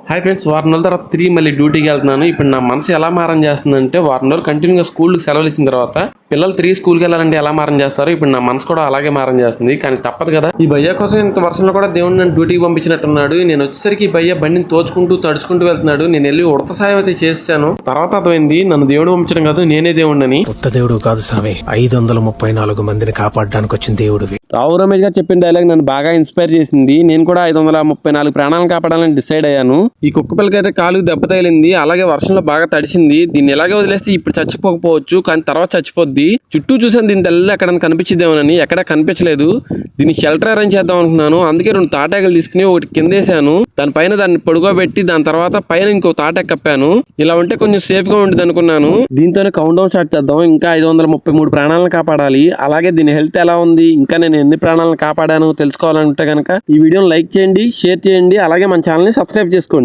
Hi friends, వారం రోజుల తర్వాత తిరిగి మళ్ళీ డ్యూటీకి వెళ్తున్నాను. ఇప్పుడు నా మనసు ఎలా మారం చేస్తుందంటే, వారం రోజులు కంటిన్యూగా స్కూల్కి సెలవులు ఇచ్చిన తర్వాత పిల్లలు తిరిగి స్కూల్కి వెళ్ళాలంటే ఎలా మారం చేస్తారో ఇప్పుడు నా మనసు కూడా అలాగే మారం చేస్తుంది. కానీ తప్పదు కదా. ఈ భయ్య కోసం ఇంత వర్షంలో కూడా దేవుడు నన్ను డ్యూటీకి పంపించినట్టున్నాడు. నేను వచ్చేసరికి ఈ భయ్య బండిని తోచుకుంటూ తడుచుకుంటూ వెళ్తున్నాడు. నేను వెళ్ళి ఉడత సాయం అయితే చేశాను. తర్వాత అర్థమైంది నన్ను దేవుడు పంపించడం కాదు, నేనే దేవుడిని. కొత్త దేవుడు కాదు స్వామి, 534 మందిని కాపాడడానికి వచ్చిన దేవుడివి. రావు రమేష్ గారు చెప్పిన డైలాగ్ నన్ను బాగా ఇన్స్పైర్ చేసింది. నేను కూడా 534 ప్రాణాలను కాపాడాలని డిసైడ్ అయ్యాను. ఈ కుక్క పిల్లకి అయితే కాలుకి దెబ్బ తగిలింది, అలాగే వర్షంలో బాగా తడిసింది. దీన్ని ఎలాగే వదిలేస్తే ఇప్పుడు చచ్చిపోకపోవచ్చు, కానీ తర్వాత చచ్చిపోద్ది. చుట్టూ చూసాను దీని తెల్ల ఎక్కడ కనిపించిద్దామని, ఎక్కడ కనిపించలేదు. దీన్ని షెల్టర్ అరేంజ్ చేద్దాం అనుకున్నాను. అందుకే 2 తాటాకులు తీసుకుని ఒకటి కిందేసాను, దానిపైన దాన్ని పడుకోబెట్టి దాని తర్వాత పైన ఇంకో తాటాకు కప్పాను. ఇలా ఉంటే కొంచెం సేఫ్ గా ఉంటుంది అనుకున్నాను. దీంతోనే కౌంట్ డౌన్ స్టార్ట్ చేద్దాం. ఇంకా 533 ప్రాణాలను కాపాడాలి. అలాగే దీని హెల్త్ ఎలా ఉంది, ఇంకా నేను ఎన్ని ప్రాణాలను కాపాడాను తెలుసుకోవాలంటే కనుక ఈ వీడియోని లైక్ చేయండి, షేర్ చేయండి, అలాగే మన ఛానల్ని సబ్స్క్రైబ్ చేసుకోండి.